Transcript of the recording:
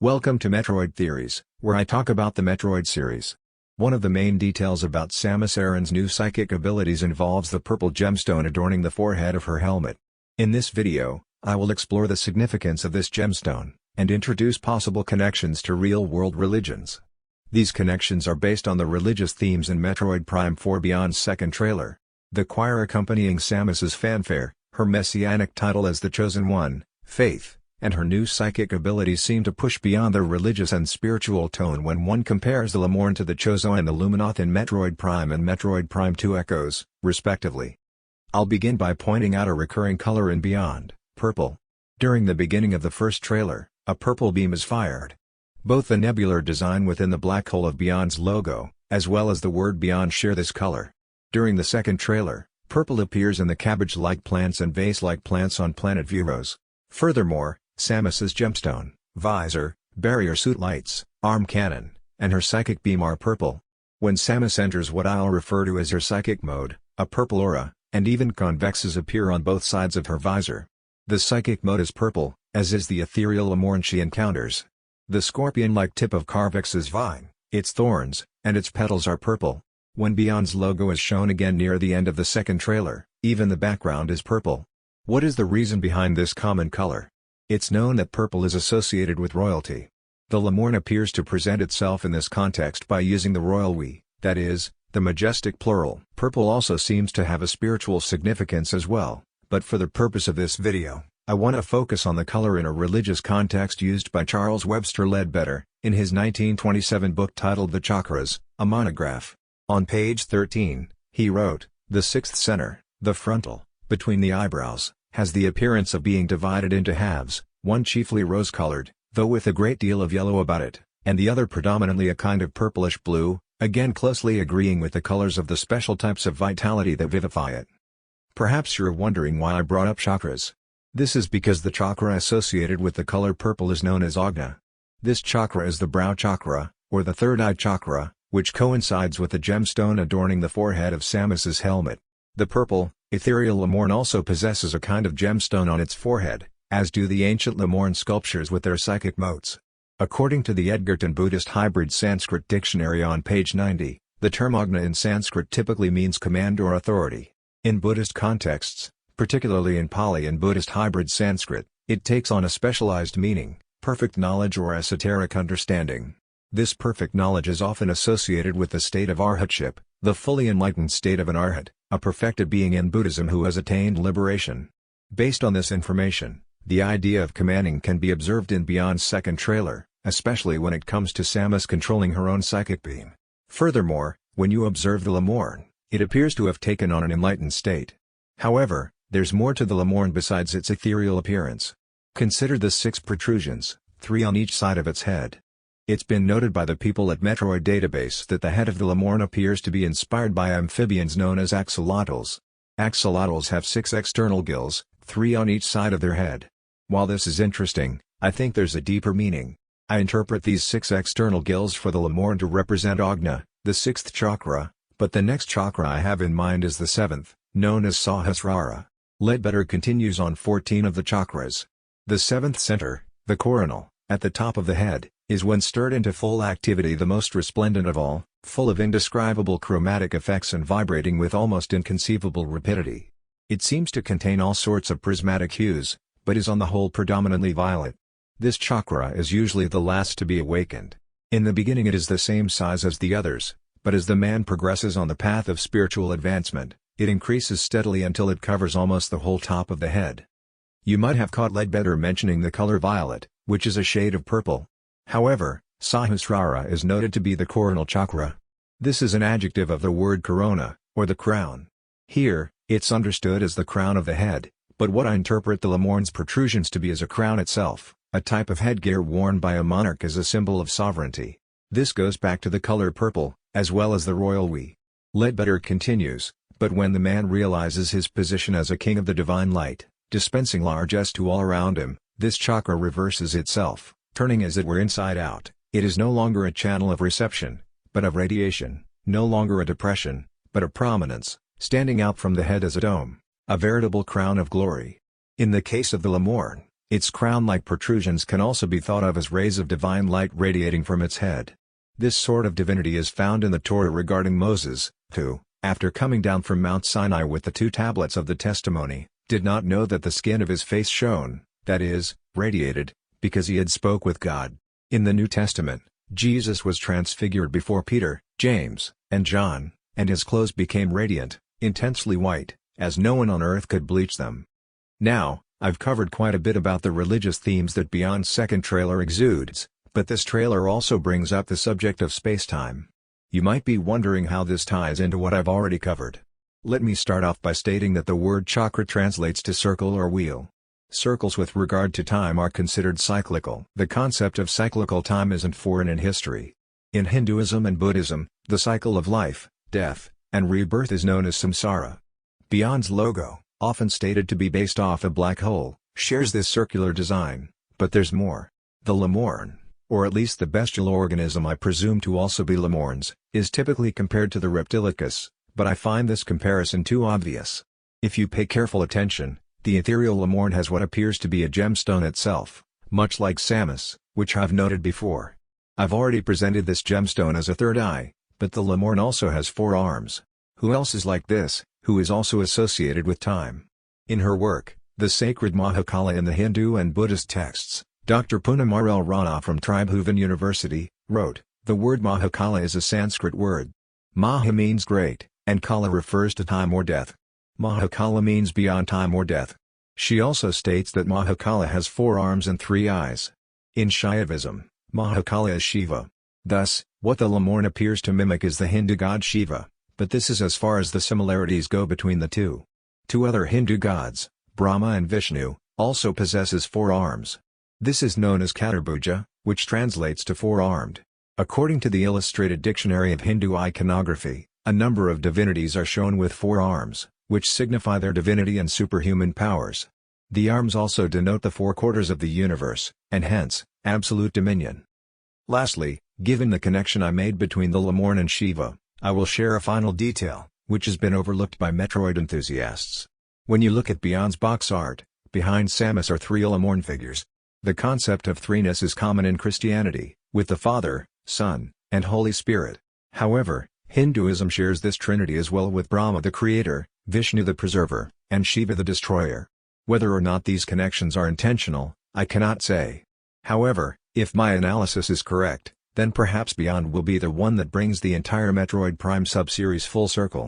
Welcome to Metroid Theories, where I talk about the Metroid series. One of the main details about Samus Aran's new psychic abilities involves the purple gemstone adorning the forehead of her helmet. In this video, I will explore the significance of this gemstone, and introduce possible connections to real-world religions. These connections are based on the religious themes in Metroid Prime 4 Beyond's second trailer. The choir accompanying Samus's fanfare, her messianic title as the Chosen One, Faith, and her new psychic abilities seem to push beyond their religious and spiritual tone when one compares the Lamorn to the Chozo and the Luminoth in Metroid Prime and Metroid Prime 2 Echoes, respectively. I'll begin by pointing out a recurring color in Beyond, purple. During the beginning of the first trailer, a purple beam is fired. Both the nebular design within the black hole of Beyond's logo, as well as the word Beyond share this color. During the second trailer, purple appears in the cabbage-like plants and vase-like plants on planet Viewros. Furthermore, Samus's gemstone, visor, barrier suit lights, arm cannon, and her psychic beam are purple. When Samus enters what I'll refer to as her psychic mode, a purple aura, and even convexes appear on both sides of her visor. The psychic mode is purple, as is the ethereal Lamorn she encounters. The scorpion-like tip of Carvex's vine, its thorns, and its petals are purple. When Beyond's logo is shown again near the end of the second trailer, even the background is purple. What is the reason behind this common color? It's known that purple is associated with royalty. The Lamorn appears to present itself in this context by using the royal we, that is, the majestic plural. Purple also seems to have a spiritual significance as well, but for the purpose of this video, I want to focus on the color in a religious context used by Charles Webster Leadbetter, in his 1927 book titled The Chakras, a monograph. On page 13, he wrote, "The sixth center, the frontal, between the eyebrows, has the appearance of being divided into halves, one chiefly rose-colored, though with a great deal of yellow about it, and the other predominantly a kind of purplish blue, again closely agreeing with the colors of the special types of vitality that vivify it." Perhaps you're wondering why I brought up chakras. This is because the chakra associated with the color purple is known as Agna. This chakra is the brow chakra, or the third eye chakra, which coincides with the gemstone adorning the forehead of Samus's helmet. The purple, ethereal Lamorn also possesses a kind of gemstone on its forehead, as do the ancient Lamorn sculptures with their psychic motes. According to the Edgerton Buddhist Hybrid Sanskrit Dictionary on page 90, the term Agna in Sanskrit typically means command or authority. In Buddhist contexts, particularly in Pali and Buddhist Hybrid Sanskrit, it takes on a specialized meaning, perfect knowledge or esoteric understanding. This perfect knowledge is often associated with the state of arhatship, the fully enlightened state of an arhat, a perfected being in Buddhism who has attained liberation. Based on this information, the idea of commanding can be observed in Beyond's second trailer, especially when it comes to Samus controlling her own psychic beam. Furthermore, when you observe the Lamorn, it appears to have taken on an enlightened state. However, there's more to the Lamorn besides its ethereal appearance. Consider the 6 protrusions, 3 on each side of its head. It's been noted by the people at Metroid Database that the head of the Lamorn appears to be inspired by amphibians known as axolotls. Axolotls have 6 external gills, 3 on each side of their head. While this is interesting, I think there's a deeper meaning. I interpret these 6 external gills for the Lamorn to represent Agna, the 6th chakra, but the next chakra I have in mind is the 7th, known as Sahasrara. Leadbetter continues on 14 of the chakras. The 7th center, the coronal, at the top of the head, is when stirred into full activity the most resplendent of all, full of indescribable chromatic effects and vibrating with almost inconceivable rapidity. It seems to contain all sorts of prismatic hues, but is on the whole predominantly violet. This chakra is usually the last to be awakened. In the beginning it is the same size as the others, but as the man progresses on the path of spiritual advancement, it increases steadily until it covers almost the whole top of the head. You might have caught Leadbetter mentioning the color violet, which is a shade of purple. However, Sahasrara is noted to be the coronal chakra. This is an adjective of the word corona, or the crown. Here, it's understood as the crown of the head, but what I interpret the Lamorn's protrusions to be is a crown itself, a type of headgear worn by a monarch as a symbol of sovereignty. This goes back to the color purple, as well as the royal we. Leadbetter continues, but when the man realizes his position as a king of the divine light, dispensing largesse to all around him, this chakra reverses itself. Turning as it were inside out, it is no longer a channel of reception, but of radiation, no longer a depression, but a prominence, standing out from the head as a dome, a veritable crown of glory. In the case of the Lamorn, Its crown-like protrusions can also be thought of as rays of divine light radiating from its head. This sort of divinity is found in the Torah regarding Moses, who, after coming down from Mount Sinai with the 2 tablets of the testimony, did not know that the skin of his face shone, that is, radiated, because he had spoke with God. In the New Testament, Jesus was transfigured before Peter, James, and John, and his clothes became radiant, intensely white, as no one on earth could bleach them. Now, I've covered quite a bit about the religious themes that Beyond's second trailer exudes, but this trailer also brings up the subject of space-time. You might be wondering how this ties into what I've already covered. Let me start off by stating that the word chakra translates to circle or wheel. Circles with regard to time are considered cyclical. The concept of cyclical time isn't foreign in history. In Hinduism and Buddhism, the cycle of life, death, and rebirth is known as samsara. Beyond's logo, often stated to be based off a black hole, shares this circular design, but there's more. The Lamorn, or at least the bestial organism I presume to also be Lamorns, is typically compared to the Reptilicus, but I find this comparison too obvious. If you pay careful attention, the ethereal Lamorn has what appears to be a gemstone itself, much like Samus, which I've noted before. I've already presented this gemstone as a third eye, but the Lamorn also has 4 arms. Who else is like this, who is also associated with time? In her work, The Sacred Mahakala in the Hindu and Buddhist Texts, Dr. Poonam R. L. Rana from Tribhuvan University, wrote, "The word Mahakala is a Sanskrit word. Maha means great, and Kala refers to time or death. Mahakala means beyond time or death." She also states that Mahakala has 4 arms and 3 eyes. In Shaivism, Mahakala is Shiva. Thus, what the Lamorn appears to mimic is the Hindu god Shiva, but this is as far as the similarities go between the two. 2 other Hindu gods, Brahma and Vishnu, also possesses 4 arms. This is known as Chaturbhuja, which translates to 4-armed. According to the Illustrated Dictionary of Hindu Iconography, a number of divinities are shown with 4 arms, which signify their divinity and superhuman powers. The arms also denote the 4 quarters of the universe, and hence, absolute dominion. Lastly, given the connection I made between the Lamorn and Shiva, I will share a final detail, which has been overlooked by Metroid enthusiasts. When you look at Beyond's box art, behind Samus are 3 Lamorn figures. The concept of threeness is common in Christianity, with the Father, Son, and Holy Spirit. However, Hinduism shares this trinity as well with Brahma the creator, Vishnu the preserver, and Shiva the destroyer. Whether or not these connections are intentional, I cannot say. However, if my analysis is correct, then perhaps Beyond will be the one that brings the entire Metroid Prime sub-series full circle.